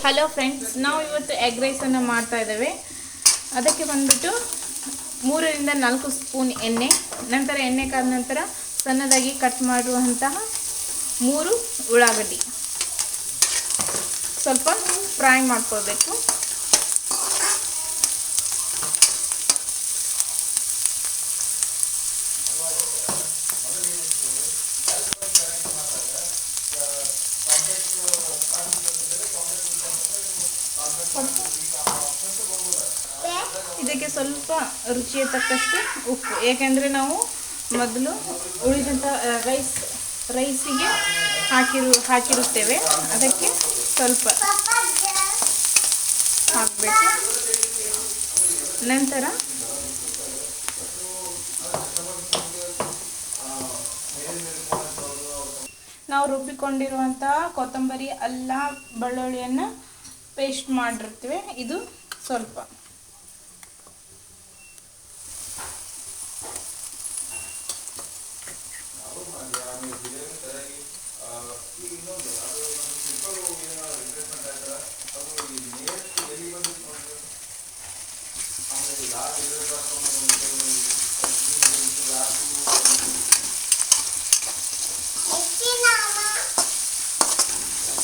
Hello friends, ನಾವು ಇವತ್ತು egg ರೈಸನ್ನು ಮಾಡ್ತಾ ಇದ್ದೇವೆ. ಅದಕ್ಕೆ ಬಂದ್ಬಿಟ್ಟು 3-4 ಸ್ಪೂನ್ ಎಣ್ಣೆ, ನಂತರ ಎಣ್ಣೆ ಕಾದ ನಂತರ ಸಣ್ಣದಾಗಿ ಕಟ್ ಮಾಡುವಂತಹ 3 ಉಳ್ಳಾಗಡ್ಡಿ ಸ್ವಲ್ಪ ಫ್ರೈ ಮಾಡ್ಕೊಳ್ಬೇಕು. ಇದಕ್ಕೆ ಸ್ವಲ್ಪ ರುಚಿಗೆ ತಕ್ಕಷ್ಟು ಉಪ್ಪು, ಏಕೆಂದರೆ ನಾವು ಮೊದಲು ಉಳಿದಂಥ ರೈಸಿಗೆ ಹಾಕಿರುತ್ತೇವೆ. ಅದಕ್ಕೆ ಸ್ವಲ್ಪ ಹಾಕಬೇಕು. ನಂತರ ನಾವು ರುಬ್ಬಿಕೊಂಡಿರುವಂತಹ ಕೊತ್ತಂಬರಿ, ಅಲ್ಲ, ಬೆಳ್ಳುಳ್ಳಿಯನ್ನು ಪೇಸ್ಟ್ ಮಾಡಿರ್ತೀವಿ. ಇದು ಸ್ವಲ್ಪ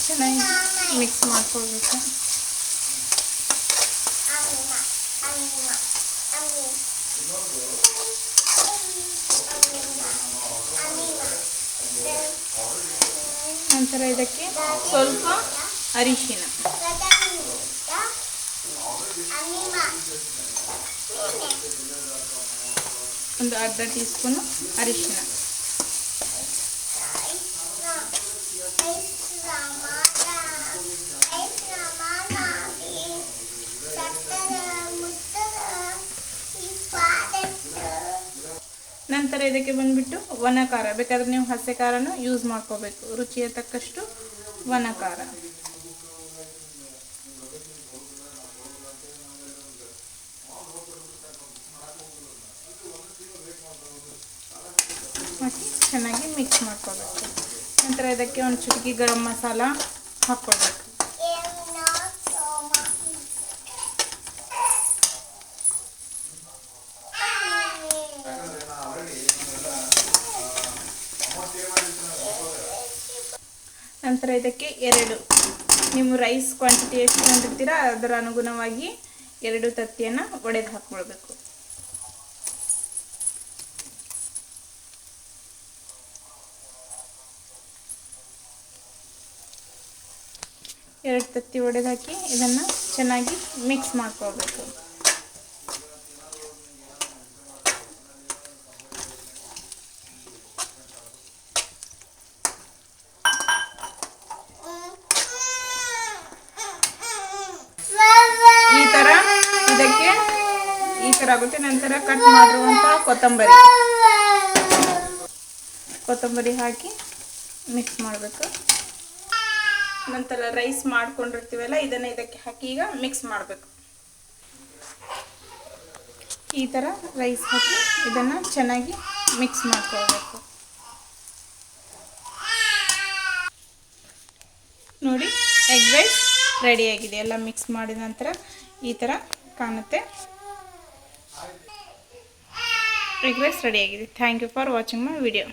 ಚೆನ್ನಾಗಿ ಮಿಕ್ಸ್ ಮಾಡ್ಕೊಳ್ಬೇಕು. ನಂತರ ಇದಕ್ಕೆ ಸ್ವಲ್ಪ ಅರಿಶಿನ, ಒಂದು ಅರ್ಧ ಟೀ ಸ್ಪೂನು ಅರಿಶಿನ, ನಂತರ ಇದಕ್ಕೆ ಬಂದ್ಬಿಟ್ಟು ಒಣ ಖಾರ, ಬೇಕಾದ್ರೆ ನೀವು ಹಸಿ ಖಾರನೂ ಯೂಸ್ ಮಾಡ್ಕೋಬೇಕು. ರುಚಿಯ ತಕ್ಕಷ್ಟು ಒಣ ಖಾರ, ಹಾಕಿ ಚೆನ್ನಾಗಿ ಮಿಕ್ಸ್ ಮಾಡ್ಕೋಬೇಕು. ನಂತರ ಇದಕ್ಕೆ ಒಂದು ಚಿಟಿಕೆ ಗರಂ ಮಸಾಲ ಹಾಕ್ಕೊಳ್ಬೇಕು. ನಂತರ ಇದಕ್ಕೆ ನೀವು ರೈಸ್ ಕ್ವಾಂಟಿಟಿ ಎಷ್ಟು ಹೊಂದಿರ್ತೀರಾ ಅದರ ಅನುಗುಣವಾಗಿ 2 ತತ್ತಿಯನ್ನು ಒಡೆದು ಹಾಕ್ಕೊಳ್ಬೇಕು. ಎರಡು ತತ್ತಿ ಒಡೆದು ಹಾಕಿ ಇದನ್ನು ಚೆನ್ನಾಗಿ ಮಿಕ್ಸ್ ಮಾಡ್ಕೊಳ್ಬೇಕು. ಈ ಥರ ಆಗುತ್ತೆ. ನಂತರ ಕಟ್ ಮಾಡಿರುವಂಥ ಕೊತ್ತಂಬರಿ ಹಾಕಿ ಮಿಕ್ಸ್ ಮಾಡಬೇಕು. ನಂತರ ರೈಸ್ ಮಾಡ್ಕೊಂಡಿರ್ತೀವಲ್ಲ ಇದನ್ನು ಇದಕ್ಕೆ ಹಾಕಿ ಈಗ ಮಿಕ್ಸ್ ಮಾಡಬೇಕು. ಈ ಥರ ರೈಸ್ ಹಾಕಿ ಇದನ್ನು ಚೆನ್ನಾಗಿ ಮಿಕ್ಸ್ ಮಾಡ್ಕೊಳ್ಬೇಕು. ನೋಡಿ, ಎಗ್ ರೈಸ್ ರೆಡಿಯಾಗಿದೆ. ಎಲ್ಲ ಮಿಕ್ಸ್ ಮಾಡಿದ ನಂತರ ಈ ಥರ ಕಾಣುತ್ತೆ. ಎಗ್ ರೈಸ್ ರೆಡಿಯಾಗಿದೆ. Thank you for watching my video.